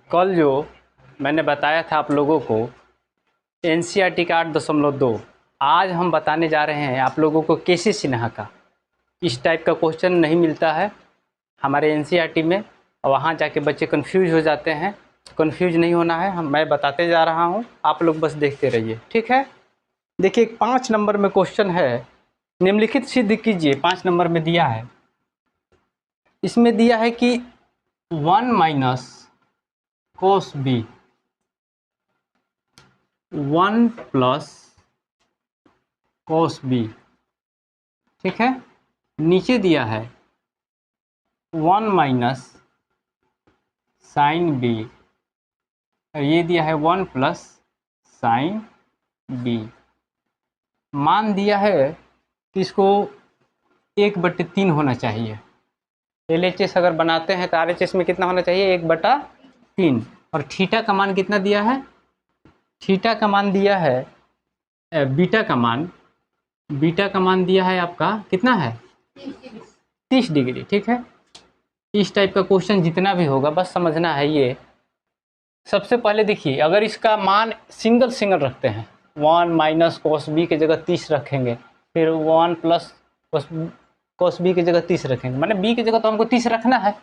कल जो मैंने बताया था आप लोगों को एनसीईआरटी का 8.2, आज हम बताने जा रहे हैं आप लोगों को केसी सिन्हा का। इस टाइप का क्वेश्चन नहीं मिलता है हमारे एनसीईआरटी में, और वहाँ जाके बच्चे कंफ्यूज हो जाते हैं। कंफ्यूज नहीं होना है, मैं बताते जा रहा हूँ, आप लोग बस देखते रहिए, ठीक है। देखिए 5 नंबर में क्वेश्चन है, निम्नलिखित सिद्ध कीजिए। 5 नंबर में दिया है, इसमें दिया है कि 1 minus cos B 1 plus cos B, ठीक है। नीचे दिया है 1 माइनस साइन बी, और ये दिया है 1 प्लस साइन बी। मान दिया है कि इसको 1/3 होना चाहिए। LHS अगर बनाते हैं तो RHS में कितना होना चाहिए? 1/3। और थीटा का मान कितना दिया है? थीटा का मान दिया है, बीटा का मान दिया है आपका कितना है? 30 डिग्री, ठीक है। इस टाइप का क्वेश्चन जितना भी होगा बस समझना है ये। सबसे पहले देखिए, अगर इसका मान सिंगल रखते हैं, 1 माइनस कोस बी की जगह 30 रखेंगे, फिर 1 प्लस कोस बी की जगह 30 रखेंगे, माने बी की जगह तो हमको 30 रखना है।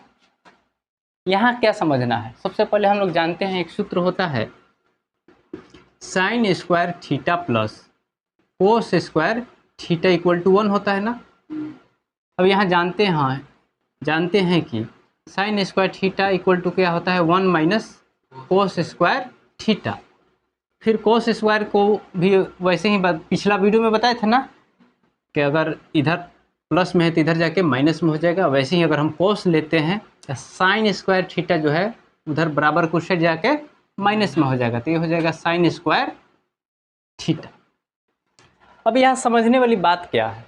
यहाँ क्या समझना है? सबसे पहले हम लोग जानते हैं एक सूत्र होता है sine square theta plus cos square theta equal to 1 होता है ना। अब यहाँ जानते हैं कि sine square theta equal to क्या होता है? 1 माइनस कोस स्क्वायर थीटा। फिर कोस स्क्वायर को भी वैसे ही पिछला वीडियो में बताए थे ना कि अगर इधर प्लस में है तो इधर जाके माइनस में हो जाएगा। वैसे ही अगर हम कोस लेते हैं तो साइन स्क्वायर थीटा जो है उधर बराबर कुछ से जाके माइनस में हो जाएगा, तो ये हो जाएगा साइन स्क्वायर थीटा। अब यहाँ समझने वाली बात क्या है?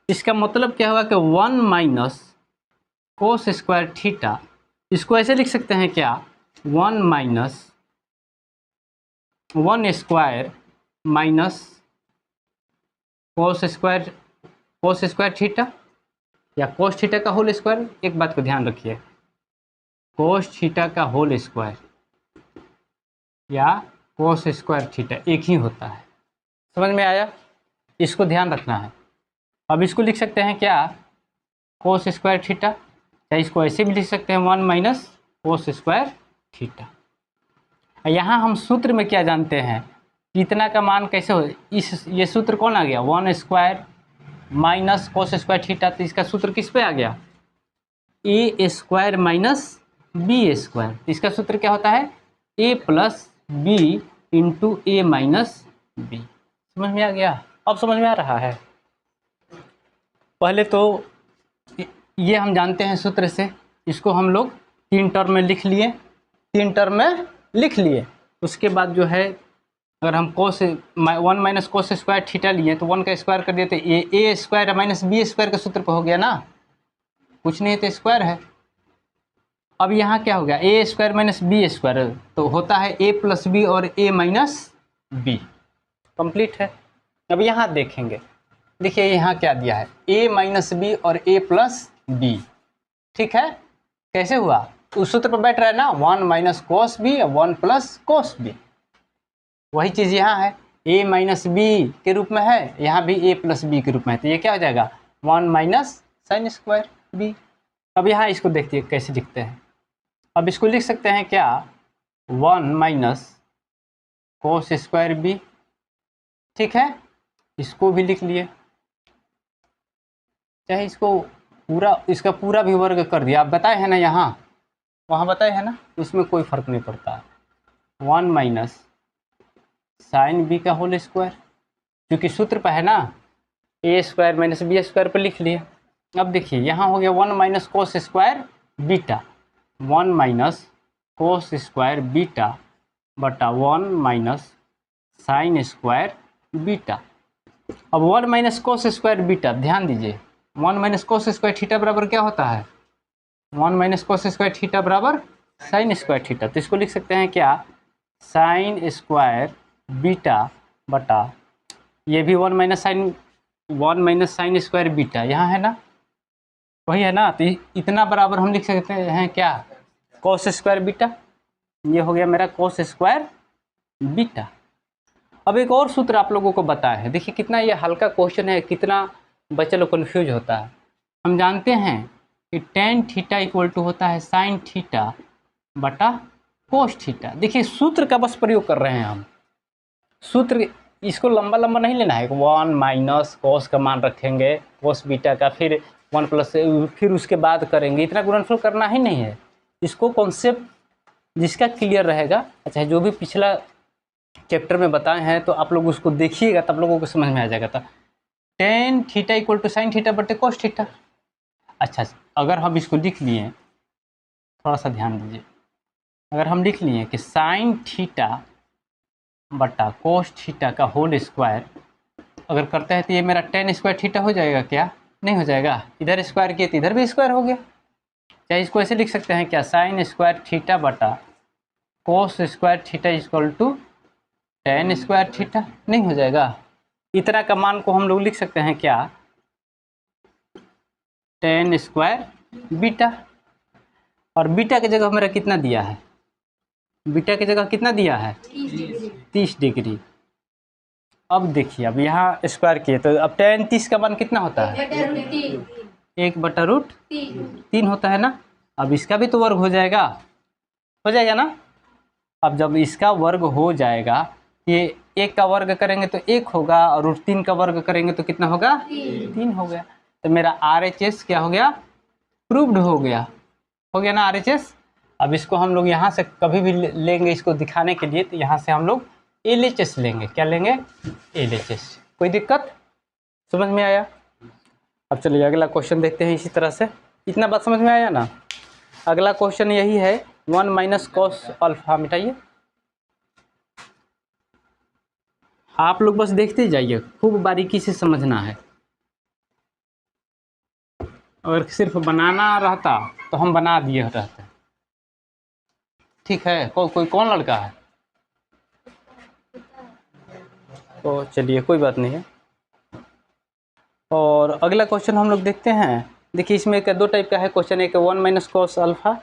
इसका मतलब क्या होगा कि 1 माइनस कोस स्क्वायर थीटा, इसको ऐसे लिख सकते हैं क्या? 1 minus 1 square minus cos square theta, या कोस थीटा का होल स्क्वायर। एक बात को ध्यान रखिए, कोस थीटा का होल स्क्वायर या कोस स्क्वायर थीटा एक ही होता है। समझ में आया? इसको ध्यान रखना है। अब इसको लिख सकते हैं क्या? कोस स्क्वायर थीटा, या इसको ऐसे भी लिख सकते हैं 1 माइनस कोस स्क्वायर थीटा। यहाँ हम सूत्र में क्या जानते हैं? कितना का मान कैसे हो, ये सूत्र कौन आ गया? 1 square minus cos square theta, तो इसका सूत्र किस पे आ गया? ए स्क्वायर माइनस बी स्क्वायर। इसका सूत्र क्या होता है? ए प्लस बी इंटू ए माइनस बी। समझ में आ गया? अब समझ में आ रहा है? पहले तो ये हम जानते हैं सूत्र से, इसको हम लोग 3 टर्म में लिख लिए। उसके बाद जो है, अगर हम 1 माइनस कोस स्क्वायर थीटा लिए तो 1 का स्क्वायर कर दिए तो ए स्क्वायर माइनस बी स्क्वायर के सूत्र पर हो गया ना, कुछ नहीं है तो स्क्वायर है। अब यहाँ क्या हो गया? ए स्क्वायर माइनस बी स्क्वायर, तो होता है ए प्लस बी और ए माइनस बी, कंप्लीट है। अब यहाँ देखेंगे, देखिए यहाँ क्या दिया है? ए माइनस बी और ए प्लस बी, ठीक है। कैसे हुआ? उस सूत्र पर बैठ रहा है ना, 1 माइनस कोस बी और 1 प्लस कोस बी। वही चीज़ यहाँ है, ए माइनस बी के रूप में है, यहाँ भी ए प्लस बी के रूप में है, तो ये क्या हो जाएगा? 1 माइनस साइन स्क्वायर बी। अब यहाँ इसको देखिए कैसे लिखते हैं। अब इसको लिख सकते हैं क्या? 1 माइनस कोस स्क्वायर बी, ठीक है। इसको भी लिख लिए, चाहे इसका पूरा भी वर्ग कर दिया। आप बताए हैं ना, यहाँ वहाँ बताए हैं ना, उसमें कोई फर्क नहीं पड़ता। 1 माइनस साइन बी का होल स्क्वायर, क्योंकि सूत्र पर है ना, ए स्क्वायर माइनस बी स्क्वायर पर लिख लिए। अब देखिए यहाँ हो गया 1 minus cos square beta, 1 minus cos square beta बटा 1 माइनस साइन स्क्वायर बीटा। अब 1 माइनस कोस स्क्वायर बीटा, ध्यान दीजिए, 1 माइनस कोस स्क्वायर थीटा बराबर क्या होता है? 1 माइनस कोस स्क्वायर थीटा बराबर साइन स्क्वायर थीटा। तो इसको लिख सकते हैं क्या? साइन स्क्वायर बीटा बटा, ये भी 1 माइनस साइन स्क्वायर बीटा, यहाँ है ना, वही है ना, तो इतना बराबर हम लिख सकते हैं क्या? Cos square beta. ये हो गया मेरा cos स्क्वायर बीटा। अब एक और सूत्र आप लोगों को बताया है, देखिए कितना ये हल्का क्वेश्चन है, कितना बच्चे लोग कन्फ्यूज होता है। हम जानते हैं कि tan थीटा इक्वल टू होता है sin थीटा बटा cos थीटा। देखिए सूत्र का बस प्रयोग कर रहे हैं हम, सूत्र इसको लंबा लंबा नहीं लेना है, 1 माइनस कॉस का मान रखेंगे cos बीटा का, फिर 1 प्लस, फिर उसके बाद करेंगे, इतना गुणनफल करना ही नहीं है। इसको कॉन्सेप्ट जिसका क्लियर रहेगा, अच्छा जो भी पिछला चैप्टर में बताए हैं तो आप लोग उसको देखिएगा तब लोगों को समझ में आ जाएगा। था tan theta equal to sine theta बटे cos थीटा। अच्छा अगर हम इसको लिख लिए, थोड़ा सा ध्यान दीजिए, अगर हम लिख लिए कि साइन थीटा बटा cos थीटा का होल स्क्वायर अगर करते हैं तो ये मेरा tan स्क्वायर थीटा हो जाएगा क्या? नहीं हो जाएगा, इधर स्क्वायर किए तो इधर भी स्क्वायर हो गया। चाहे इसको ऐसे लिख सकते हैं क्या, साइन स्क्वायर थीटा बटा cos square theta equal to tan square theta, नहीं हो जाएगा। इतना का मान को हम लोग लिख सकते हैं क्या, tan स्क्वायर बीटा, और बीटा की जगह मेरा कितना दिया है, बीटा की जगह कितना दिया है 30 डिग्री। अब देखिए अब यहाँ स्क्वायर किए तो अब tan 30 का मान कितना होता है 1/√3 होता है ना। अब इसका भी तो वर्ग हो जाएगा ना। अब जब इसका वर्ग हो जाएगा, ये 1 का वर्ग करेंगे तो 1 होगा, और √3 का वर्ग करेंगे तो कितना होगा 3 हो गया। तो मेरा RHS क्या हो गया, प्रूव्ड हो गया ना RHS। अब इसको हम लोग यहाँ से कभी भी लेंगे इसको दिखाने के लिए, तो यहाँ से हम लोग LHS लेंगे, क्या लेंगे LHS। कोई दिक्कत, समझ में आया? अब चलिए अगला क्वेश्चन देखते हैं इसी तरह से। इतना बात समझ में आया ना? अगला क्वेश्चन यही है, 1 माइनस कॉस अल्फा, मिटाइए। आप लोग बस देखते जाइए, खूब बारीकी से समझना है। अगर सिर्फ बनाना रहता तो हम बना दिए रहते। ठीक है, कोई कौन लड़का है? तो चलिए कोई बात नहीं है। और अगला क्वेश्चन हम लोग देखते हैं। देखिए इसमें एक 2 टाइप का है क्वेश्चन, एक 1 minus cos alpha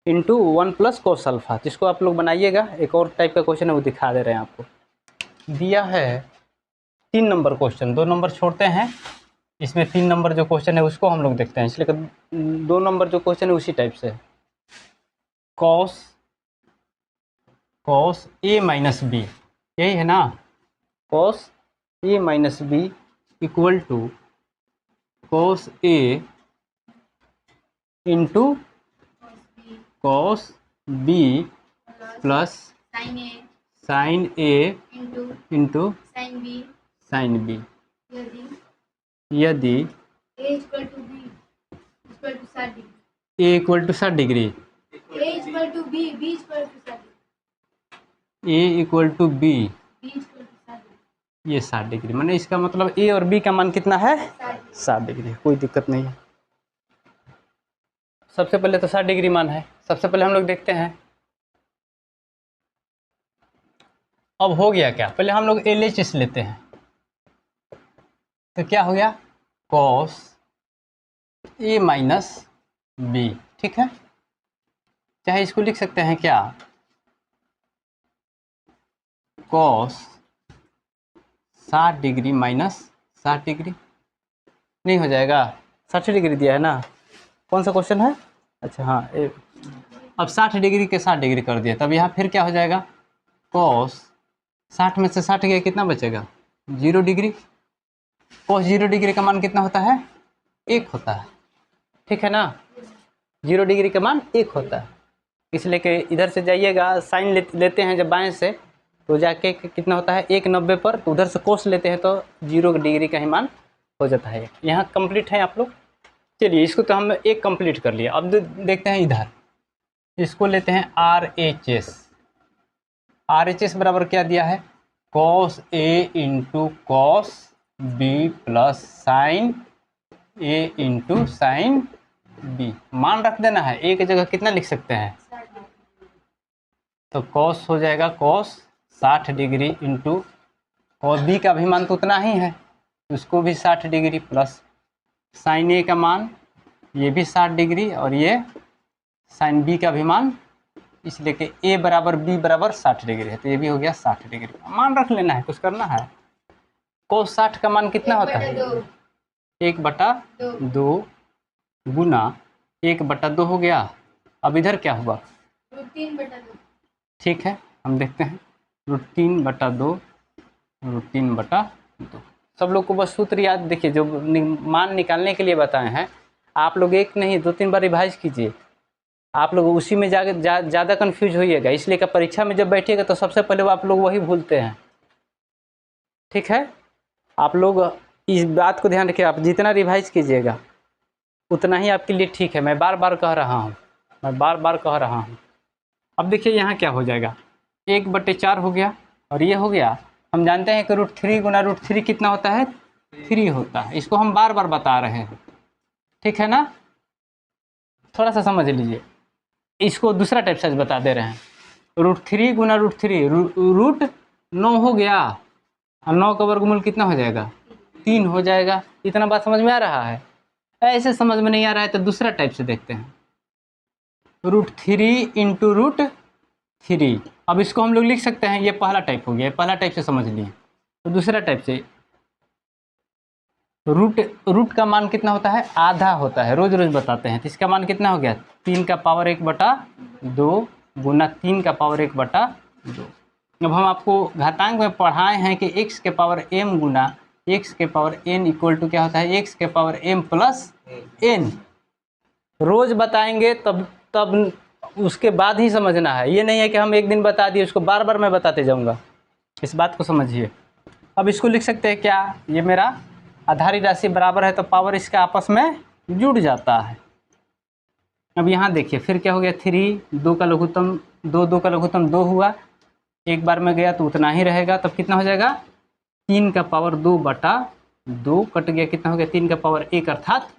into 1 plus cos alpha, जिसको आप लोग बनाइएगा। एक और टाइप का क्वेश्चन है वो दिखा दे रहे हैं आपको। दिया है 3 नंबर क्वेश्चन, 2 नंबर छोड़ते हैं, इसमें 3 नंबर जो क्वेश्चन है उसको हम लोग देखते हैं, इसलिए 2 नंबर जो क्वेश्चन है उसी टाइप से। कॉस ए माइनस बी, यही है ना, cos A minus B equal to cos A into cos B plus sine A into sine B, यदि A equal to 60 degree, A equal to B, ये 60 degree, मैंने इसका मतलब ए और बी का मान कितना है 60 डिग्री। कोई दिक्कत नहीं है। सबसे पहले तो 60 डिग्री मान है, सबसे पहले हम लोग देखते हैं। अब हो गया क्या, पहले हम लोग LHS लेते हैं, तो क्या हो गया कॉस ए माइनस बी, ठीक है। चाहे इसको लिख सकते हैं क्या, कॉस 60 डिग्री माइनस 60 डिग्री, नहीं हो जाएगा, 60 डिग्री दिया है ना। कौन सा क्वेश्चन है, अच्छा हाँ अब 60 डिग्री के 60 डिग्री कर दिया, तब यहाँ फिर क्या हो जाएगा, कॉस 60 में से 60 गया, कितना बचेगा 0 डिग्री। कॉस 0 डिग्री का मान कितना होता है 1 होता है, ठीक है ना। 0 डिग्री का मान 1 होता है, इसलिए कि इधर से जाइएगा साइन लेते हैं जब बाएं से, तो जाके कितना होता है 190 पर, तो उधर से कोस लेते हैं तो 0 डिग्री का ही मान हो जाता है। यहाँ कंप्लीट है आप लोग। चलिए इसको तो हम एक कंप्लीट कर लिया। अब देखते हैं इधर, इसको लेते हैं RHS। RHS बराबर क्या दिया है, cos A into cos B plus sine A into sine B. मान रख देना है, ए की जगह कितना लिख सकते हैं, तो कॉस हो जाएगा cos 60 degree into cos B का भी मान तो उतना ही है, उसको भी 60 डिग्री प्लस साइन ए का मान ये भी 60 डिग्री, और ये साइन बी का भी मान इसलिए कि ए बराबर बी बराबर 60 डिग्री है, तो ये भी हो गया 60 डिग्री। मान रख लेना है, कुछ करना है। cos 60 का मान कितना होता है? 1/2 गुना 1/2 हो गया। अब इधर क्या हुआ? √3/2। ठीक है, हम देखते हैं। √3/2 √3/2। सब लोग को बस सूत्र याद, देखिए जो मान निकालने के लिए बताए हैं, आप लोग एक नहीं 2-3 बार रिवाइज कीजिए। आप लोग उसी में ज़्यादा कन्फ्यूज होइएगा, इसलिए कि परीक्षा में जब बैठिएगा तो सबसे पहले आप लोग वही भूलते हैं। ठीक है, आप लोग इस बात को ध्यान रखिए, आप जितना रिवाइज कीजिएगा उतना ही आपके लिए ठीक है। मैं बार बार कह रहा हूँ। अब देखिए यहाँ क्या हो जाएगा, 1/4 हो गया और ये हो गया। हम जानते हैं कि √3 गुना √3 कितना होता है? 3 होता है। इसको हम बार बार बता रहे हैं, ठीक है ना? थोड़ा सा समझ लीजिए, इसको दूसरा टाइप से बता दे रहे हैं। √3 गुना √3 √9 हो गया, और 9 का वर्गमूल कितना हो जाएगा? 3 हो जाएगा। इतना बात समझ में आ रहा है? ऐसे समझ में नहीं आ रहा है तो दूसरा टाइप से देखते हैं, √3 इंटू √3। अब इसको हम लोग लिख सकते हैं, ये पहला टाइप हो गया, पहला टाइप से समझ लिए। तो दूसरा टाइप से रूट का मान कितना होता है? आधा होता है, रोज रोज बताते हैं। तो इसका मान कितना हो गया? 3 का पावर 1/2 गुना 3 का पावर 1/2। अब हम आपको घातांक में पढ़ाए हैं कि x के पावर m गुना x के पावर n इक्वल टू क्या होता है? x के पावर m प्लस n। रोज बताएंगे तब उसके बाद ही समझना है। ये नहीं है कि हम एक दिन बता दिए उसको बार बार मैं बताते जाऊंगा, इस बात को समझिए। अब इसको लिख सकते हैं क्या? ये मेरा आधारी राशि बराबर है तो पावर इसका आपस में जुड़ जाता है। अब यहाँ देखिए फिर क्या हो गया, 3 2 का लघुत्तम 2 का लघुत्तम 2 हुआ, एक बार में गया तो उतना ही रहेगा। तब कितना हो जाएगा? 3 का पावर 2/2 कट गया, कितना हो गया? 3 का पावर 1 अर्थात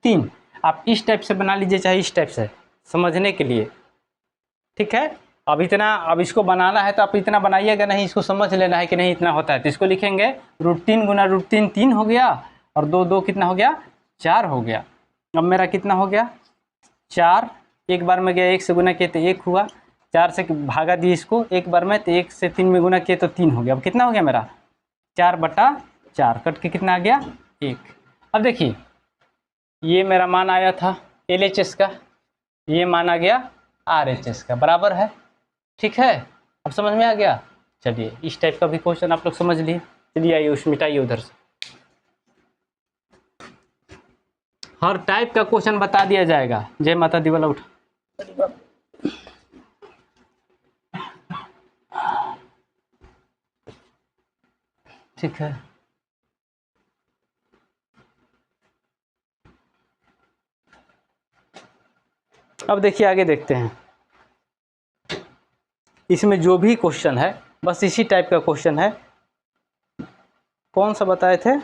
3। आप इस टाइप से बना लीजिए चाहे इस टाइप से, समझने के लिए, ठीक है? अब इसको बनाना है तो आप इतना बनाइएगा नहीं, इसको समझ लेना है कि नहीं इतना होता है। तो इसको लिखेंगे √3 गुना √3 3 हो गया, और 2 कितना हो गया? 4 हो गया। अब मेरा कितना हो गया? 4। एक बार में गया 1 से गुना किए तो 1 हुआ, 4 से भागा दिए इसको एक बार में, तो 1 से 3 में गुना किए तो 3 हो गया। अब कितना हो गया मेरा? 4/4 कट के कितना आ गया? 1। अब देखिए ये मेरा मान आया था LHS का, ये मान आ गया RHS का, बराबर है। ठीक है, अब समझ में आ गया? चलिए इस टाइप का भी क्वेश्चन आप लोग समझ लिए। चलिए आइए उस मिटाइए उधर से, हर टाइप का क्वेश्चन बता दिया जाएगा। जय माता दी वाला उठा। ठीक है, अब देखिए आगे देखते हैं। इसमें जो भी क्वेश्चन है बस इसी टाइप का क्वेश्चन है। कौन सा बताए थे?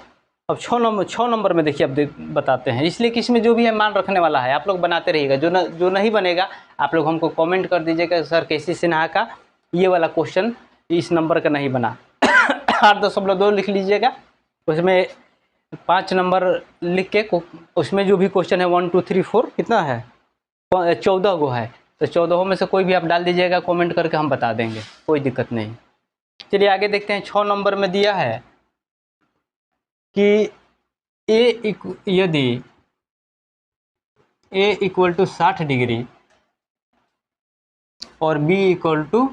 अब 6 नंबर में देखिए, अब बताते हैं। इसलिए कि इसमें जो भी है मान रखने वाला है, आप लोग बनाते रहिएगा। जो नहीं बनेगा आप लोग हमको कमेंट कर दीजिएगा, सर केसी सिन्हा का ये वाला क्वेश्चन इस नंबर का नहीं बना। 8.2 लिख लीजिएगा, उसमें 5 नंबर लिख के उसमें जो भी क्वेश्चन है 1 2 3 4 कितना है? 14 गो है, तो 14 में से कोई भी आप डाल दीजिएगा, कमेंट करके हम बता देंगे, कोई दिक्कत नहीं। चलिए आगे देखते हैं। 6 नंबर में दिया है कि यदि A इक्वल टू 60 डिग्री और B इक्वल टू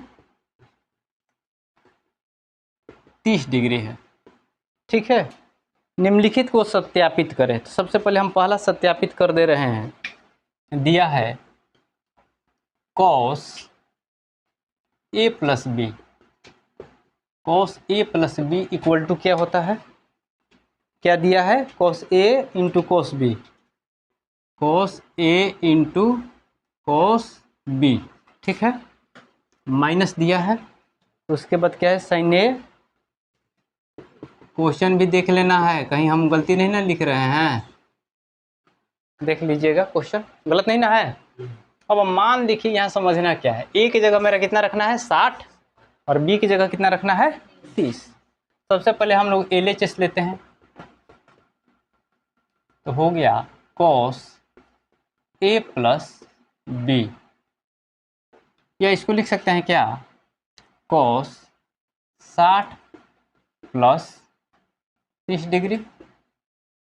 30 डिग्री है, ठीक है, निम्नलिखित को सत्यापित करें। तो सबसे पहले हम पहला सत्यापित कर दे रहे हैं। दिया है cos A plus B, cos A plus B equal to क्या होता है? क्या दिया है? cos A into cos B, cos A into cos B, ठीक है, माइनस दिया है। उसके बाद क्या है? sin A। क्वेश्चन भी देख लेना है, कहीं हम गलती नहीं ना लिख रहे हैं, देख लीजिएगा क्वेश्चन, गलत नहीं ना है। अब मान देखिए यहाँ समझना क्या है, A की जगह मेरा कितना रखना है? 60, और B की जगह कितना रखना है? 30। सबसे पहले हम लोग LHS लेते हैं, तो हो गया cos A प्लस बी या इसको लिख सकते हैं क्या, cos 60 प्लस 30 डिग्री,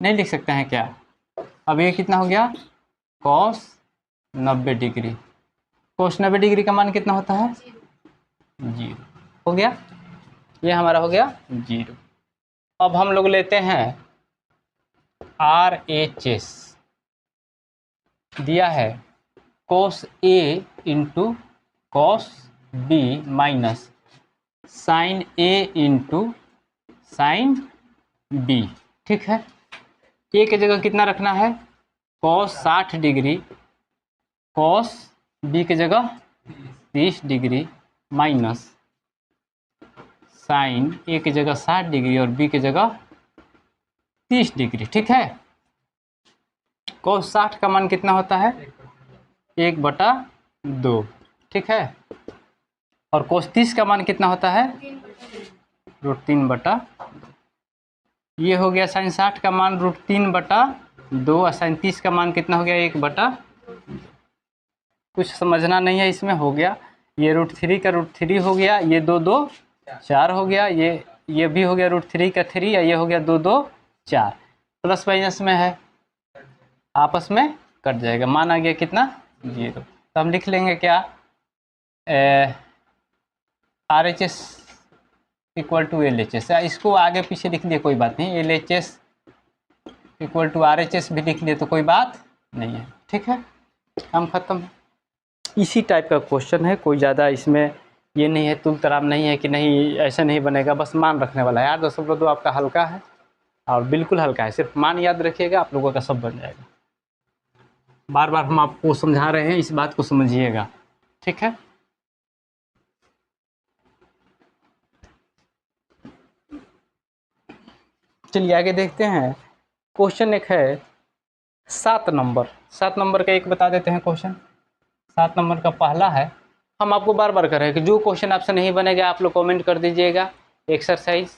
नहीं लिख सकते हैं क्या। अब ये कितना हो गया, cos 90 डिग्री। cos 90 डिग्री का मान कितना होता है, 0 हो गया, ये हमारा हो गया 0। अब हम लोग लेते हैं RHS, दिया है cos A into cos B minus sin A into sin B। ठीक है, ए की जगह कितना रखना है, cos 60 डिग्री, cos B की जगह 30 डिग्री माइनस sin A की जगह 60 डिग्री और B की जगह 30 डिग्री। ठीक है, cos 60 का मान कितना होता है, 1/2। ठीक है, और cos 30 का मान कितना होता है, √3/2। ये हो गया sin 60 का मान √3/2 और sin 30 का मान कितना हो गया, 1/2। कुछ समझना नहीं है इसमें, हो गया। ये √3 का √3 हो गया, ये 2 2 4 हो गया, ये भी हो गया √3 का 3, ये हो गया 2 2 4, प्लस माइनस में है, आपस में कट जाएगा, मान आ गया कितना, 0। तो हम लिख लेंगे क्या, RHS इक्वल टू LHS। इसको आगे पीछे लिख लिए कोई बात नहीं, LHS इक्वल टू RHS भी लिख लिए तो कोई बात नहीं है। ठीक है, हम खत्म। इसी टाइप का क्वेश्चन है, कोई ज़्यादा इसमें ये नहीं है, तुल तराम नहीं है कि नहीं ऐसा नहीं बनेगा, बस मान रखने वाला है। यार 10/2 आपका हल्का है और बिल्कुल हल्का है, सिर्फ मान याद रखिएगा, आप लोगों का सब बन जाएगा। बार बार हम आपको समझा रहे हैं, इस बात को समझिएगा। ठीक है, चलिए आगे देखते हैं। क्वेश्चन एक है 7 नंबर। 7 नंबर का एक बता देते हैं क्वेश्चन। 7 नंबर का पहला है, हम आपको बार बार कर रहे हैं कि जो क्वेश्चन आपसे नहीं बनेगा आप लोग कमेंट कर दीजिएगा। एक्सरसाइज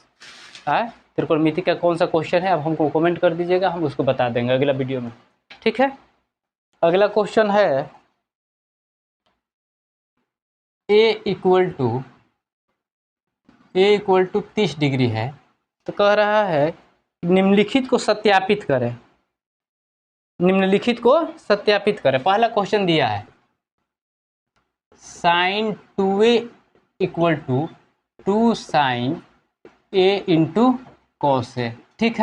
है त्रिकोणमिति का कौन सा क्वेश्चन है, अब हमको कमेंट कर दीजिएगा, हम उसको बता देंगे अगला वीडियो में। ठीक है, अगला क्वेश्चन है ए इक्वल टू 30 डिग्री है, तो कह रहा है निम्नलिखित को सत्यापित करें। निम्नलिखित को सत्यापित करें। पहला क्वेश्चन दिया है sin 2a equal to 2 sin a into cos a। ठीक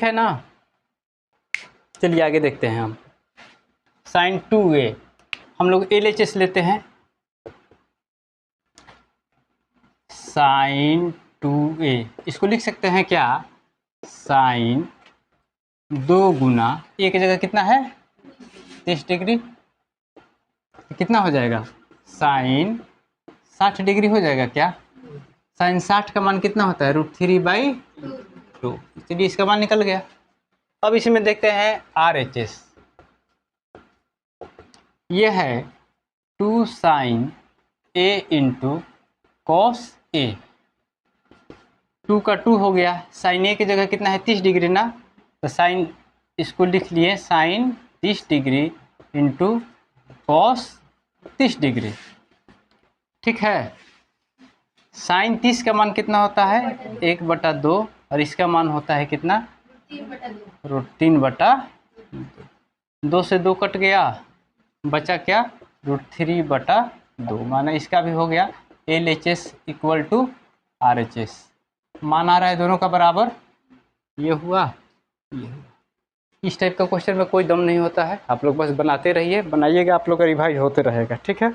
है ना, चलिए आगे देखते हैं हम। sin 2a हम लोग LHS लेते हैं, sin 2a इसको लिख सकते हैं क्या, sin 2 गुना a की जगह कितना है 30 डिग्री, कितना हो जाएगा sin 60 डिग्री हो जाएगा क्या। sin 60 का मान कितना होता है, √3/2। चलिए इसका मान निकल गया। अब इसमें देखते हैं RHS, ये है 2 sin a into cos a। 2 का 2 हो गया, sin a की जगह कितना है 30 डिग्री ना, तो sin इसको लिख लिए sin 30 degree into cos 30 degree. ठीक है, sin 30 का मान कितना होता है 1/2 और इसका मान होता है कितना, √3/2। 2 से 2 कट गया, बचा क्या √3/2, माना इसका भी हो गया। LHS इक्वल टू RHS, मान आ रहा है दोनों का बराबर, ये हुआ ये हुआ। इस टाइप का क्वेश्चन में कोई दम नहीं होता है, आप लोग बस बनाते रहिए, बनाइएगा, आप लोग का रिवाइज होते रहेगा। ठीक है,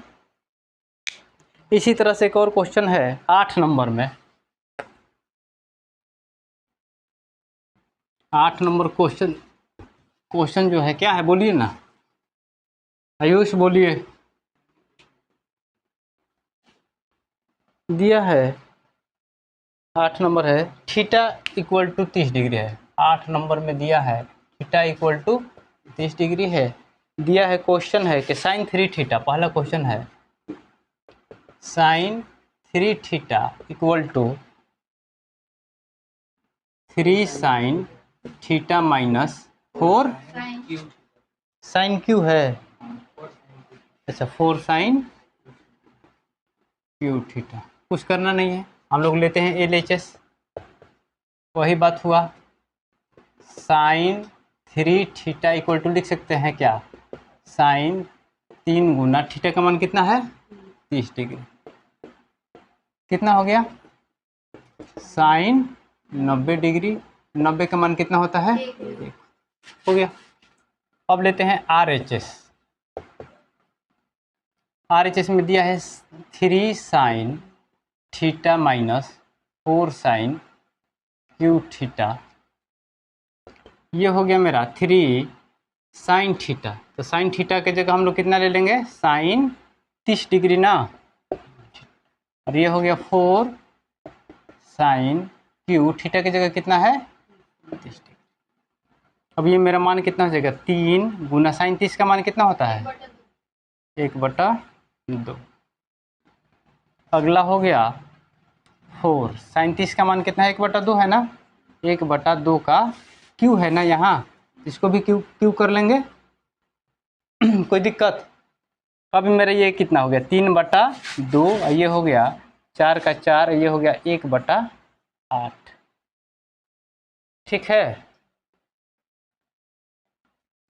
इसी तरह से एक और क्वेश्चन है 8 नंबर में। 8 नंबर क्वेश्चन जो है क्या है, बोलिए ना आयुष, बोलिए। दिया है 8 नंबर है थीटा इक्वल टू 30 डिग्री है। 8 नंबर में दिया है थीटा इक्वल टू 30 डिग्री है। दिया है क्वेश्चन है कि साइन 3 थीटा, पहला क्वेश्चन है sine 3 theta equal to 3 sine theta minus 4 sine cube है, अच्छा 4 साइन क्यू थीटा, कुछ करना नहीं है, हम लोग लेते हैं LHS। वही बात हुआ, साइन 3 थीटा इक्वल टू लिख सकते हैं क्या, साइन 3 गुना थीटा का मान कितना है 30 डिग्री, कितना हो गया साइन 90 डिग्री, 90 का मान कितना होता है 1 हो गया। अब लेते हैं RHS। RHS में दिया है 3 sine theta minus 4 sine cube theta, ये हो गया मेरा 3 साइन थीटा। तो साइन थीटा के जगह हम लोग कितना ले लेंगे साइन 30 डिग्री ना, और ये हो गया 4 साइन क्यू थीटा की जगह कितना है 30 डिग्री। अब ये मेरा मान कितना हो जाएगा 3 गुना साइन 30 का मान कितना होता है 1/2। अगला हो गया 4 साइन 30 का मान कितना है 1/2 है ना, 1/2 का क्यू है ना यहाँ, इसको भी क्यू कर लेंगे कोई दिक्कत। अभी मेरा ये कितना हो गया 3/2, ये हो गया 4 का 4, ये हो गया 1/8, ठीक है।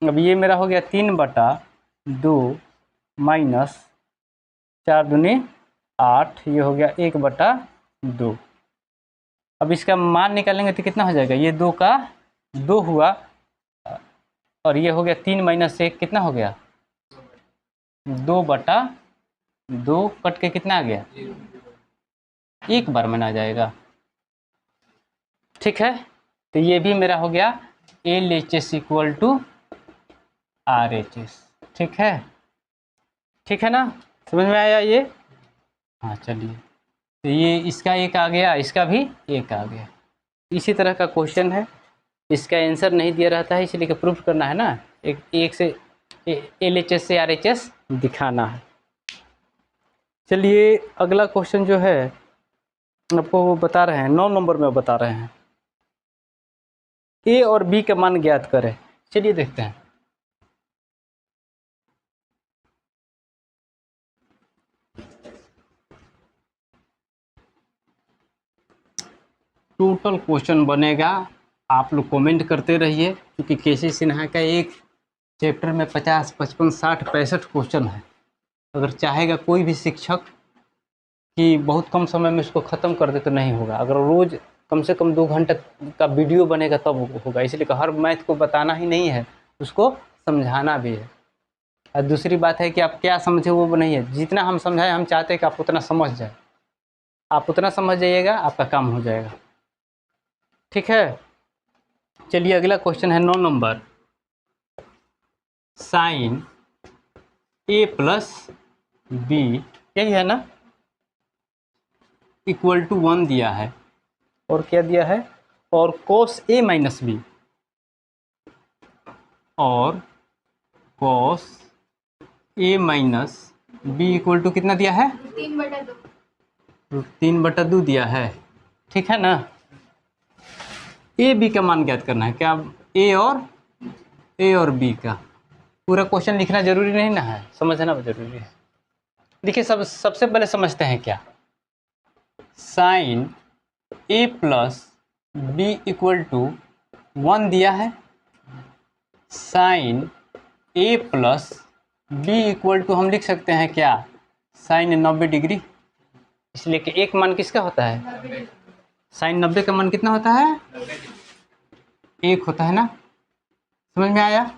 अब ये मेरा हो गया 3/2 माइनस 4 दूनी 8, ये हो गया 1/2। अब इसका मान निकालेंगे तो कितना हो जाएगा, ये 2 का 2 हुआ, और ये हो गया 3 माइनस 1 कितना हो गया 2/2, कट के कितना आ गया 1 बार में आ जाएगा, ठीक है। तो ये भी मेरा हो गया LHS इक्वल टू RHS, ठीक है, ठीक है ना, समझ में आया ये। हाँ चलिए, तो ये इसका एक आ गया, इसका भी एक आ गया। इसी तरह का क्वेश्चन है, इसका आंसर नहीं दिया रहता है, इसलिए प्रूफ करना है ना, एक से LHS से RHS दिखाना है। चलिए अगला क्वेश्चन जो है आपको वो बता रहे हैं 9 नंबर में बता रहे हैं, A और B का मान ज्ञात करें। चलिए देखते हैं। टोटल क्वेश्चन बनेगा, आप लोग कमेंट करते रहिए, क्योंकि केसी सिन्हा का एक चैप्टर में 50, 55, 60, 65 क्वेश्चन है। अगर चाहेगा कोई भी शिक्षक कि बहुत कम समय में इसको ख़त्म कर दे तो नहीं होगा, अगर रोज़ कम से कम 2 घंटे का वीडियो बनेगा तब होगा। इसलिए हर मैथ को बताना ही नहीं है, उसको समझाना भी है। और दूसरी बात है कि आप क्या समझे वो नहीं है, जितना हम समझाएं हम चाहते हैं कि आप उतना समझ जाए, आप उतना समझ जाइएगा आपका काम हो जाएगा, ठीक है। चलिए अगला क्वेश्चन है 9 number, sine A plus B, यही है ना, इक्वल टू 1 दिया है, और क्या दिया है, और cos A माइनस बी, और cos A minus B equal to कितना दिया है 3/2, 3/2 दिया है, ठीक है ना। A B का मान ज्ञात करना है, क्या A और B का पूरा क्वेश्चन लिखना जरूरी नहीं ना है, समझना जरूरी है। देखिए सबसे पहले समझते हैं क्या, sine A plus B equal to 1 दिया है, sine A plus B equal to हम लिख सकते हैं क्या साइन 90 डिग्री, इसलिए कि एक मान किसका होता है साइन 90 का मान कितना होता है 1 होता है ना, समझ में आया।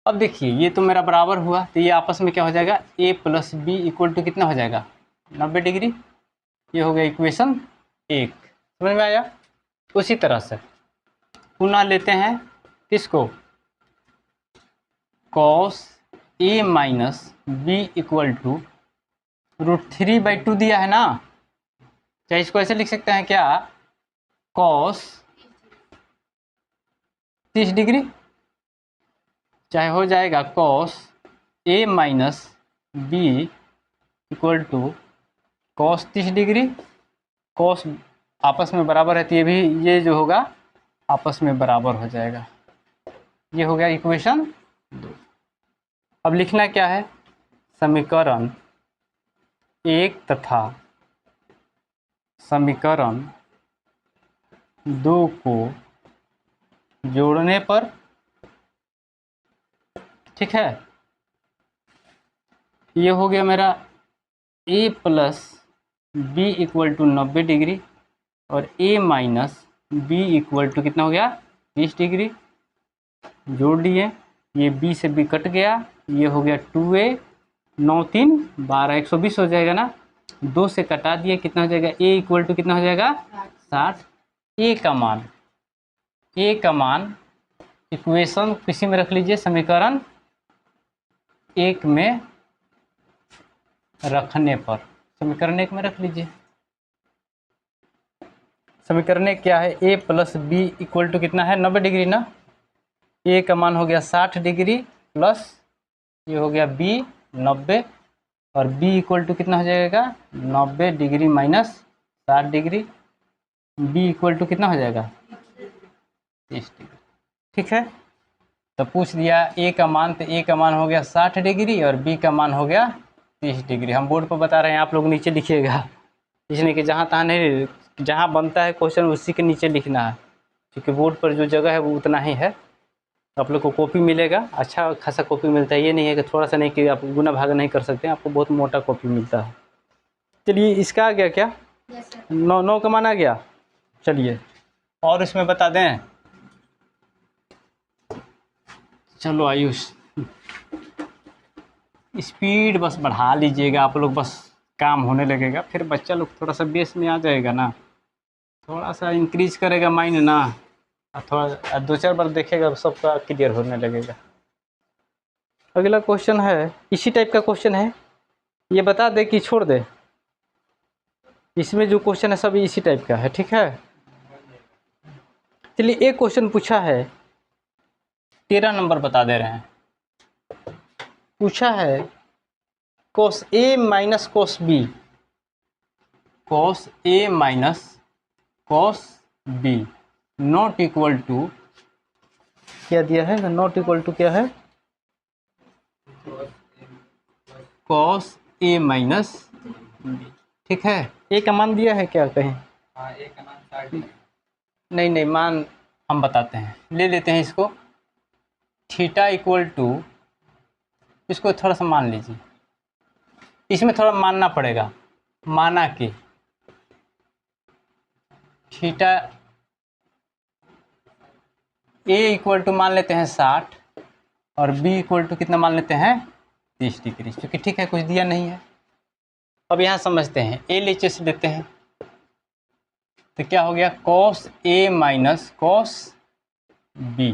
अब देखिए ये तो मेरा बराबर हुआ, तो ये आपस में क्या हो जाएगा A plus B equal to कितना हो जाएगा 90 डिग्री, ये हो गया इक्वेशन 1, समझ में आया। उसी तरह से पुनः लेते हैं किसको, cos A minus B equal to √3/2 दिया है ना, चाहे इसको ऐसे लिख सकते हैं क्या cos 30 डिग्री, चाहे हो जाएगा cos A minus B equal to cos 30 degree, cos आपस में बराबर है तो ये भी ये जो होगा आपस में बराबर हो जाएगा, ये हो गया इक्वेशन 2। अब लिखना क्या है समीकरण 1 तथा समीकरण 2 को जोड़ने पर, ठीक है, ये हो गया मेरा a plus B equal to 90 degree और a minus B equal to कितना हो गया 30 डिग्री। जोड़ लिए, ये b से b कट गया, ये हो गया 2a, 9 3 12, 120 हो जाएगा ना। 2 से कटा दिए, कितना हो जाएगा a इक्वल टू कितना हो जाएगा 60। a का मान इक्वेशन किसी में रख लीजिए, समीकरण 1 में रखने पर, समीकरण 1 में रख लीजिए। समीकरण 1 क्या है, a plus B equal to कितना है 90 डिग्री ना। a का मान हो गया 60 डिग्री प्लस ये हो गया b 90 और b इक्वल टू कितना हो जाएगा 90 degree minus 60 degree, b equal to कितना हो जाएगा 30 डिग्री। ठीक है, तो पूछ दिया a का मान, तो a का मान हो गया 60 डिग्री और b का मान हो गया 30 डिग्री। हम बोर्ड पर बता रहे हैं, आप लोग नीचे लिखिएगा, इसलिए कि जहाँ तहाँ नहीं, जहाँ बनता है क्वेश्चन उसी के नीचे लिखना है, क्योंकि बोर्ड पर जो जगह है वो उतना ही है। आप लोग को कॉपी मिलेगा, अच्छा खासा कॉपी मिलता है, ये नहीं है कि थोड़ा सा नहीं कि आप गुना भाग नहीं कर सकते हैं, आपको बहुत मोटा कॉपी मिलता है। चलिए इसका आ गया क्या, 9 का मान आ गया। चलिए और इसमें बता दें, चलो आयुष स्पीड बस बढ़ा लीजिएगा आप लोग, बस काम होने लगेगा, फिर बच्चा लोग थोड़ा सा बेस में आ जाएगा ना, थोड़ा सा इंक्रीज करेगा माइंड ना, थोड़ा 2-4 बार देखेगा सबका क्लियर होने लगेगा। अगला क्वेश्चन है, इसी टाइप का क्वेश्चन है, ये बता दे कि छोड़ दे, इसमें जो क्वेश्चन है सब इसी टाइप का है। ठीक है, चलिए एक क्वेश्चन पूछा है, 13 नंबर बता दे रहे हैं। पूछा है cos a minus cos b, cos a minus cos b not equal to, क्या दिया है, नॉट इक्वल टू क्या है, cos a माइनस b। ठीक है, a का मान दिया है क्या कहीं, a का मान नहीं, मान हम बताते हैं, ले लेते हैं इसको, थीटा इक्वल टू, इसको थोड़ा सा मान लीजिए, इसमें थोड़ा मानना पड़ेगा, माना कि थीटा a इक्वल टू मान लेते हैं 60 और b इक्वल टू कितना मान लेते हैं 30 डिग्री, क्योंकि ठीक है कुछ दिया नहीं है। अब यहाँ समझते हैं, LHS लेते हैं, तो क्या हो गया cos a minus cos b।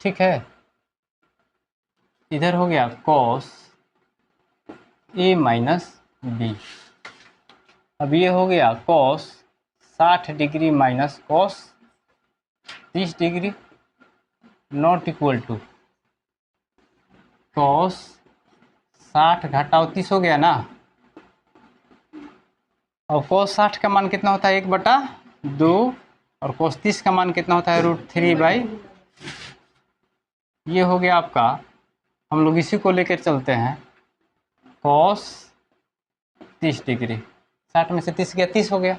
ठीक है, इधर हो गया cos a माइनस b, अब ये हो गया cos 60 degree minus cos 30 degree not equal to cos 60 घटाओ 30 हो गया ना, और cos 60 का मान कितना होता है 1/2 और cos 30 का मान कितना होता है √3/, ये हो गया आपका, हम लोग इसी को लेकर चलते हैं, cos 30 डिग्री, 60 में से 30 गया 30 हो गया,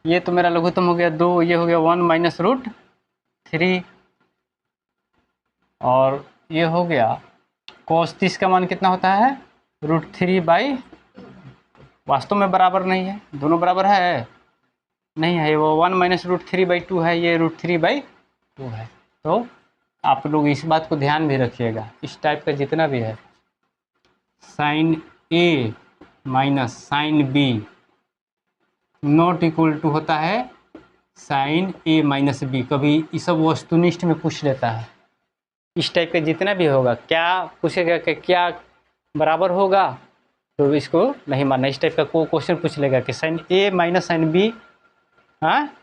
ये तो मेरा लघुत्तम हो गया 2, ये हो गया 1 माइनस √3 और ये हो गया cos 30 का मान कितना होता है √3/, वास्तव में बराबर नहीं है, दोनों बराबर है नहीं है, वो 1 माइनस √3/2 है, ये √3/2 है। तो आप लोग इस बात को ध्यान भी रखिएगा, इस टाइप का जितना भी है sin a minus sin b not equal to होता है sin a माइनस b, कभी ये सब वस्तुनिष्ठ में पूछ लेता है, इस टाइप का जितना भी होगा, क्या पूछेगा कि क्या बराबर होगा, तो इसको नहीं मानना, इस टाइप का कोई क्वेश्चन पूछ लेगा कि sin a minus sin b, हाँ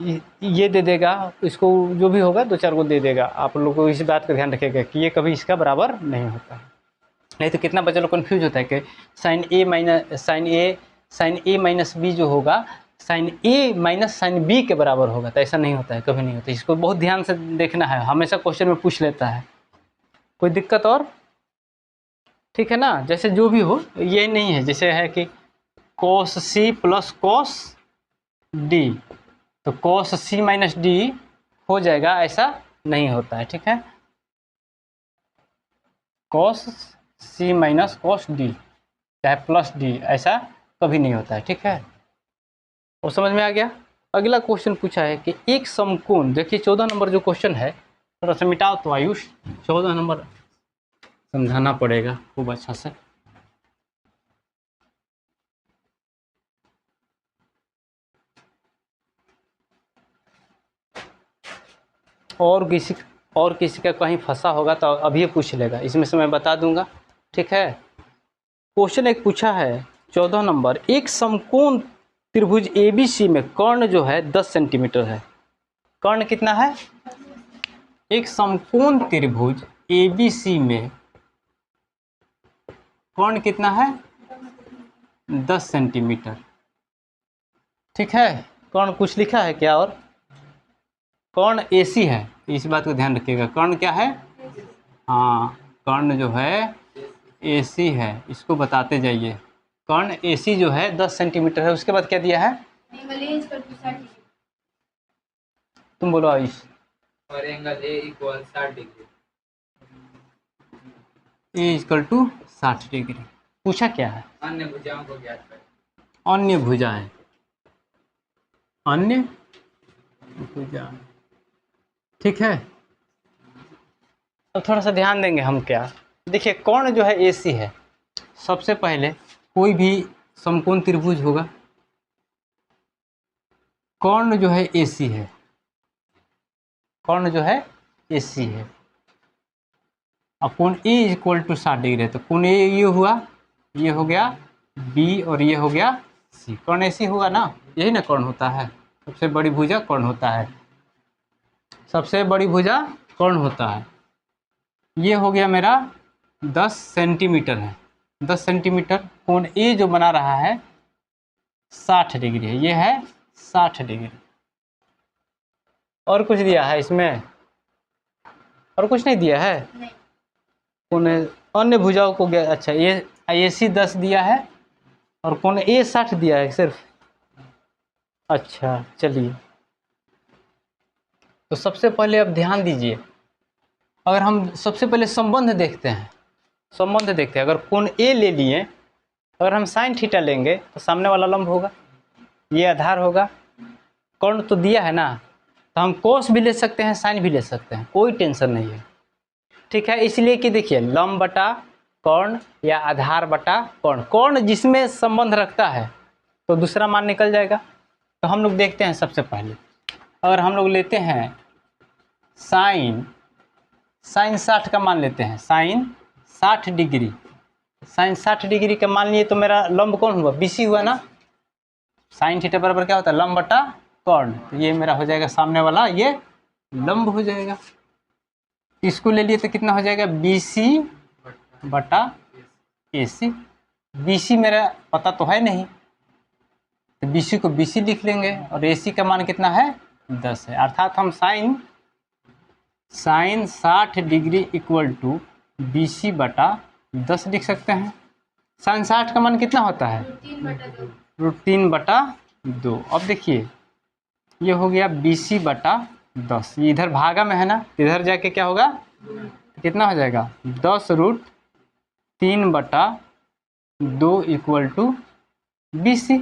ये दे देगा, इसको जो भी होगा 2-4 को दे देगा, आप लोग को इस बात का ध्यान रखिएगा कि ये कभी इसका बराबर नहीं होता है। नहीं तो कितना बच्चा लोग कन्फ्यूज होता है कि sin a माइनस b जो होगा sin a minus sin b के बराबर होगा, तो ऐसा नहीं होता है, कभी नहीं होता है, इसको बहुत ध्यान से देखना है, हमेशा क्वेश्चन में पूछ लेता है। कोई दिक्कत और? ठीक है ना। जैसे जो भी हो, ये नहीं है जैसे है कि cos c plus cos d, तो cos c माइनस d हो जाएगा, ऐसा नहीं होता है। ठीक है, cos c minus cos d चाहे प्लस d, ऐसा कभी नहीं होता है। ठीक है, वो समझ में आ गया। अगला क्वेश्चन पूछा है कि एक समकोण, देखिए 14 नंबर जो क्वेश्चन है, थोड़ा सा मिटाओ तो आयुष, 14 नंबर समझाना पड़ेगा खूब अच्छा से। और किसी का कहीं फंसा होगा तो अभी पूछ लेगा, इसमें से मैं बता दूंगा। ठीक है, क्वेश्चन एक पूछा है 14 नंबर, एक समकोण त्रिभुज ABC में कर्ण जो है 10 सेंटीमीटर है। कर्ण कितना है? एक समकोण त्रिभुज ABC में कर्ण कितना है? 10 सेंटीमीटर। ठीक है, कर्ण कुछ लिखा है क्या? और कर्ण AC है, इस बात को ध्यान रखिएगा। कर्ण क्या है? हाँ, कर्ण जो है AC है, इसको बताते जाइए। कर्ण AC जो है 10 सेंटीमीटर है। उसके बाद क्या दिया है? तुम बोलो आयुष। और angle A equal 60 degree. A equal to 60 degree. पूछा क्या है? अन्य भुजाओं को ज्ञात करें। अन्य भुजाएं, अन्य भुजाएं। ठीक है, तो थोड़ा सा ध्यान देंगे हम। क्या देखिए, कर्ण जो है AC है। सबसे पहले कोई भी समकोण त्रिभुज होगा, कर्ण जो है AC है, कर्ण जो है AC है, अब कोण A इक्वल टू 60 डिग्री है, तो कोण A ये हुआ, ये हो गया B और ये हो गया C। कर्ण AC होगा ना, यही ना कर्ण होता है। सबसे बड़ी भुजा कर्ण होता है, सबसे बड़ी भुजा कर्ण होता है। ये हो गया मेरा 10 सेंटीमीटर है। 10 सेंटीमीटर। कोण A जो बना रहा है 60 डिग्री है, ये है 60 डिग्री। और कुछ दिया है इसमें? और कुछ नहीं दिया है? नहीं। कोण अन्य भुजाओं को गया, अच्छा ये AC 10 दिया है और कोण A 60 दिया है सिर्फ। अच्छा चलिए, तो सबसे पहले अब ध्यान दीजिए, अगर हम सबसे पहले संबंध देखते हैं, संबंध देखते हैं। अगर कोण A ले लिए, अगर हम साइन थीटा लेंगे तो सामने वाला लंब होगा, ये आधार होगा। कर्ण तो दिया है ना, तो हम कोस भी ले सकते हैं, साइन भी ले सकते हैं, कोई टेंशन नहीं है। ठीक है, इसलिए कि देखिए लंब बटा कर्ण या आधार बटा कर्ण, कर्ण जिसमें संबंध रखता है तो दूसरा मान निकल जाएगा। तो हम लोग देखते हैं सबसे पहले, अगर हम लोग लेते हैं साइन 60 का मान लेते हैं, साइन 60 डिग्री, साइन 60 डिग्री का मान लिए तो मेरा लंब कौन हुआ? BC हुआ ना। साइन थीटा बराबर क्या होता है? लंब बटा कर्ण। तो ये मेरा हो जाएगा सामने वाला, ये लंब हो जाएगा। इसको ले लिए तो कितना हो जाएगा? BC बटा AC। BC मेरा पता तो है नहीं, तो BC को BC लिख लेंगे और AC का मान कितना है? 10 है। अर्थात हम sine 60 degree equal to BC बटा 10 लिख सकते हैं। साइन 60 का मान कितना होता है? √3/2। अब देखिए ये हो गया BC बटा 10, ये इधर भागा में है ना, इधर जाके क्या होगा? कितना हो जाएगा? 10√3/2 इक्वल टू BC।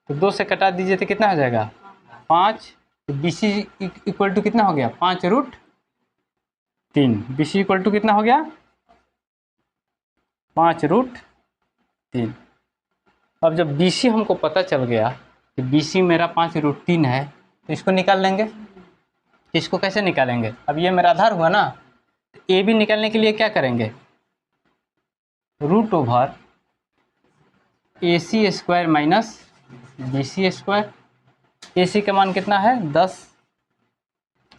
तो 2 से कटा दीजिए तो कितना हो जाएगा? 5। तो BC इक्वल टू कितना हो गया? 5√3। BC इक्वल टू कितना हो गया? 5√3। अब जब BC हमको पता चल गया कि BC मेरा 5√3 है, तो इसको निकाल लेंगे। इसको कैसे निकालेंगे? अब ये मेरा आधार हुआ ना, तो AB निकालने के लिए क्या करेंगे? √AC² minus BC²। AC का मान कितना है? 10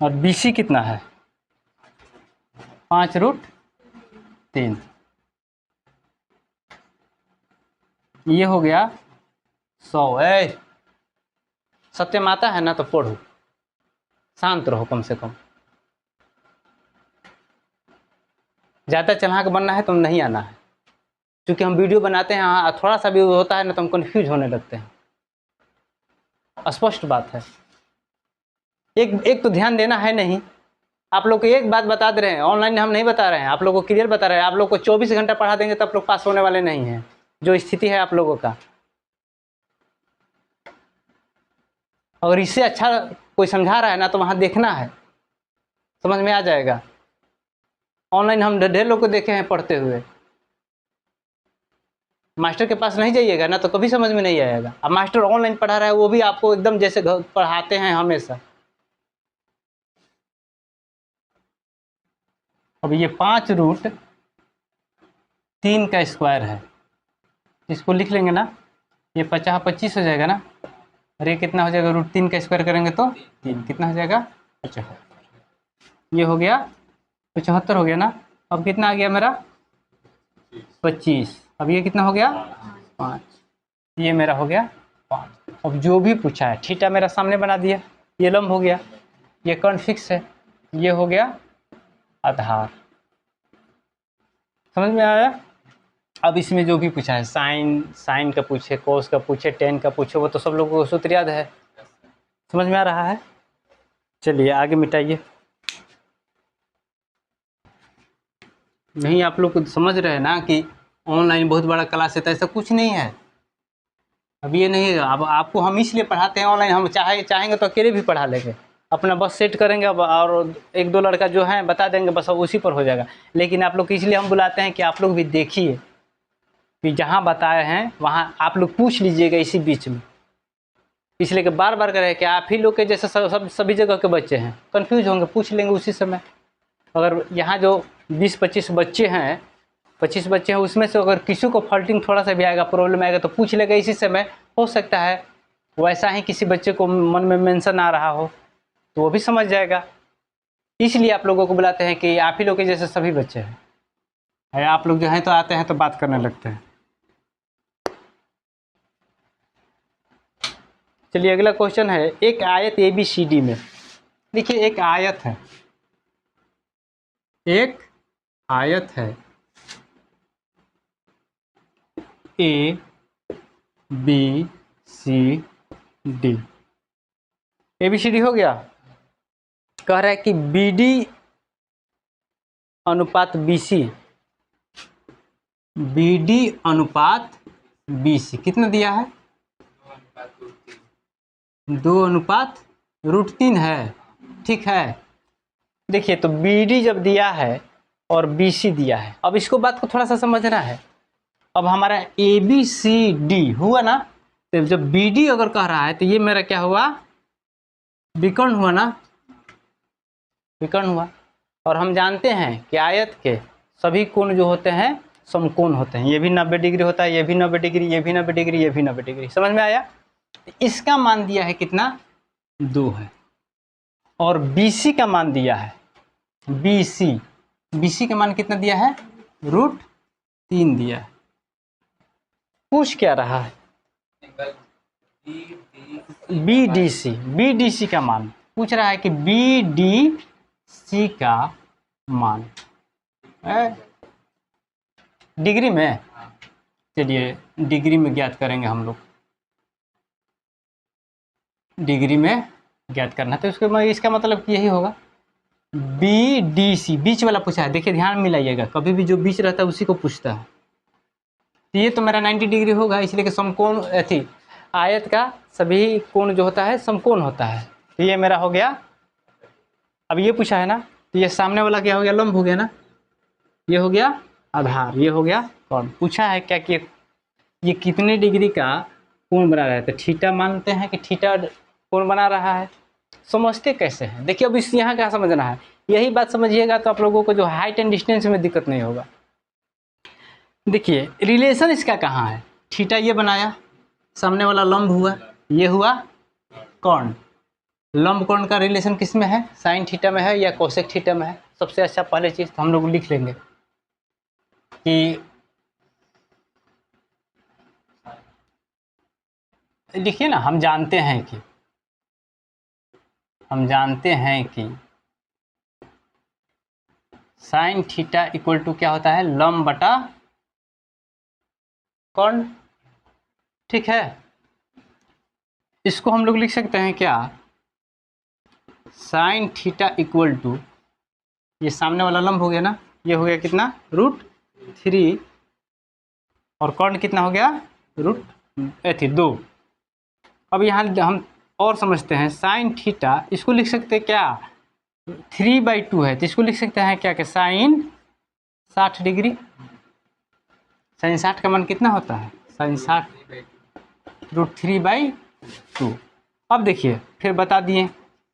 और BC कितना है? 5√3। ये हो गया 100। सत्यम आता है ना तो पढ़ो, शांत रहो कम से कम। ज़्यादा चलाक बनना है तो नहीं आना है। क्योंकि हम वीडियो बनाते हैं, हाँ थोड़ा सा भी होता है ना तो हम कन्फ्यूज होने लगते हैं, स्पष्ट बात है। एक तो ध्यान देना है नहीं, आप लोग को एक बात बता दे रहे हैं, ऑनलाइन हम नहीं बता रहे हैं, आप लोग को क्लियर बता रहे हैं। आप लोग को 24 घंटा पढ़ा देंगे तो आप लोग पास होने वाले नहीं हैं, जो स्थिति है आप लोगों का। अगर इससे अच्छा कोई समझा रहा है ना तो वहाँ देखना है, समझ में आ जाएगा। ऑनलाइन हम ढेर लोग को देखे हैं पढ़ते हुए, मास्टर के पास नहीं जाइएगा ना तो कभी समझ में नहीं आएगा। अब मास्टर ऑनलाइन पढ़ा रहा है, वो भी आपको एकदम जैसे पढ़ाते हैं हमेशा। अब ये 5√3 का स्क्वायर है, इसको लिख लेंगे ना, ये 50-25 हो जाएगा ना, और ये कितना हो जाएगा, √3 का स्क्वायर करेंगे तो 3, कितना हो जाएगा 75। ये हो गया 75 हो गया ना। अब कितना आ गया मेरा 25। अब ये कितना हो गया 5, ये मेरा हो गया 5। अब जो भी पूछा है, थीटा मेरा सामने बना दिया, ये लंब हो गया, ये कर्ण फिक्स है, ये हो गया आधार। समझ में आया। अब इसमें जो भी पूछा है, साइन का पूछे, कोस का पूछे, टेन का पूछे, वो तो सब लोगों को सूत्र याद है। समझ में आ रहा है। चलिए आगे मिटाइए। नहीं आप लोग को समझ रहे हैं ना कि ऑनलाइन बहुत बड़ा क्लास है, तो ऐसा कुछ नहीं है। अब ये नहीं है, अब आपको हम इसलिए पढ़ाते हैं ऑनलाइन, हम चाहेंगे तो अकेले भी पढ़ा लेंगे, अपना बस सेट करेंगे अब, और 1-2 लड़का जो है बता देंगे, बस अब उसी पर हो जाएगा। लेकिन आप लोग को इसलिए हम बुलाते हैं कि आप लोग भी देखिए कि जहाँ बताए हैं वहाँ आप लोग पूछ लीजिएगा इसी बीच में, इसलिए कि बार बार करें कि आप ही लोग के जैसे सभी जगह के बच्चे हैं, कंफ्यूज होंगे, पूछ लेंगे उसी समय। अगर यहाँ जो 20-25 बच्चे हैं, 25 बच्चे हैं, उसमें से अगर किसी को फॉल्टिंग थोड़ा सा भी आएगा, प्रॉब्लम आएगा, तो पूछ लेगा इसी समय। हो सकता है वैसा ही किसी बच्चे को मन में मेंशन आ रहा हो तो वो भी समझ जाएगा। इसलिए आप लोगों को बुलाते हैं कि आप ही लोग के जैसे सभी बच्चे हैं। आप लोग जो हैं तो आते हैं तो बात करने लगते हैं। चलिए अगला क्वेश्चन है, एक आयत ABCD में, देखिए एक आयत है, एक आयत है ABCD, ABCD हो गया। कह रहा है कि BD अनुपात BC, BD अनुपात BC कितना दिया है, 2:√3 है। ठीक है, देखिए तो BD जब दिया है और BC दिया है, अब इसको बात को थोड़ा सा समझना है। अब हमारा ABCD हुआ ना, तो जब BD अगर कह रहा है तो ये मेरा क्या हुआ, विकर्ण हुआ ना, विकर्ण हुआ। और हम जानते हैं कि आयत के सभी कोण जो होते हैं समकोण होते हैं, ये भी 90 डिग्री होता है, ये भी 90 डिग्री, ये भी 90 डिग्री, ये भी 90 डिग्री। समझ में आया। इसका मान दिया है कितना, 2 है। और BC का मान दिया है, BC का मान कितना दिया है, √3 दिया है। पूछ क्या रहा है, BDC का मान पूछ रहा है कि BDC का मान डिग्री में। चलिए डिग्री में ज्ञात करेंगे हम लोग, डिग्री में ज्ञात करना, तो इसका मतलब यही होगा BDC, बीच वाला पूछा है। देखिए ध्यान मिलाइएगा, कभी भी जो बीच रहता है उसी को पूछता है। तो ये तो मेरा 90 डिग्री होगा, इसलिए कि समकोण थी, आयत का सभी कोण जो होता है समकोण होता है। तो ये मेरा हो गया। अब ये पूछा है ना, तो ये सामने वाला क्या हो गया, लंब हो गया ना, ये हो गया आधार, ये हो गया कोण। पूछा है क्या कि ये कितने डिग्री का कोण बना रहा है, तो थीटा मानते हैं कि थीटा कोण बना रहा है। समझते कैसे हैं, देखिए अब इस यहाँ क्या समझना है, यही बात समझिएगा तो आप लोगों को जो हाइट एंड डिस्टेंस में दिक्कत नहीं होगा। देखिए रिलेशन इसका कहाँ है, थीटा ये बनाया, सामने वाला लंब हुआ, ये हुआ कोण। लंब कोण का रिलेशन किस में है, साइन थीटा में है या कोसेक थीटा में है। सबसे अच्छा पहले चीज़ तो हम लोग लिख लेंगे कि देखिए ना, हम जानते हैं कि साइन थीटा इक्वल टू क्या होता है, लंब बटा कॉर्ड, ठीक है। इसको हम लोग लिख सकते हैं क्या, साइन थीटा इक्वल टू, ये सामने वाला लंब हो गया ना, ये हो गया कितना, √3, और कॉर्ड कितना हो गया, √2। अब यहाँ हम और समझते हैं, साइन थीटा इसको लिख सकते हैं क्या, 3/2 है तो इसको लिख सकते हैं क्या, कि साइन 60 डिग्री। साइन 60 का मान कितना होता है, साइन 60 √3/2। अब देखिए फिर बता दिए,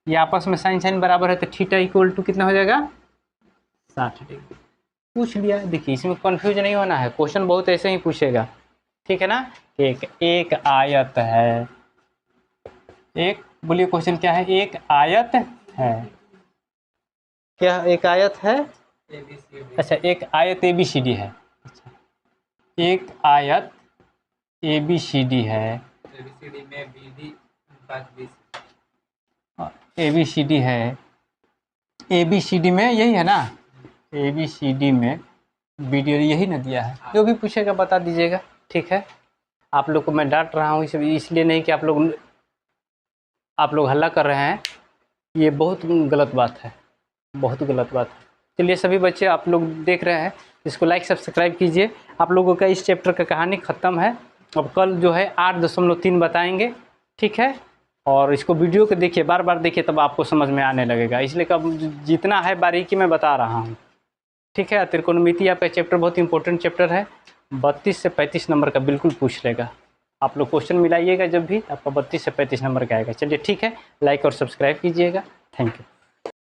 ये आपस में साइन साइन बराबर है तो थीटा इक्वल टू कितना हो जाएगा, 60 डिग्री। पूछ लिया, देखिए इसमें कंफ्यूज नहीं होना है, क्वेश्चन बहुत ऐसे ही पूछेगा, ठीक है ना। एक आयत है, एक बोलिए क्वेश्चन क्या है, एक आयत है, क्या एक आयत है, ABCD अच्छा एक आयत ABCD है, अच्छा एक आयत ABCD है, ABCD में BD अनुपात BC, ABCD है, ABCD में यही है ना, ABCD में वीडियो यही ना दिया है, जो भी पूछेगा बता दीजिएगा, ठीक है। आप लोग को मैं डांट रहा हूँ इसलिए नहीं कि आप लोग हल्ला कर रहे हैं, ये बहुत गलत बात है, बहुत गलत बात है। चलिए सभी बच्चे आप लोग देख रहे हैं, इसको लाइक सब्सक्राइब कीजिए। आप लोगों का इस चैप्टर का कहानी ख़त्म है, अब कल जो है 8.3 बताएंगे, ठीक है। और इसको वीडियो को देखिए, बार बार देखिए, तब आपको समझ में आने लगेगा, इसलिए कब जितना है बारीकी में बता रहा हूँ, ठीक है। त्रिकोणमिति आपका चैप्टर बहुत इंपॉर्टेंट चैप्टर है, 32 से 35 नंबर का बिल्कुल पूछ लेगा। आप लोग क्वेश्चन मिलाइएगा जब भी, आपका 32 से 35 नंबर का आएगा। चलिए ठीक है, लाइक और सब्सक्राइब कीजिएगा, थैंक यू।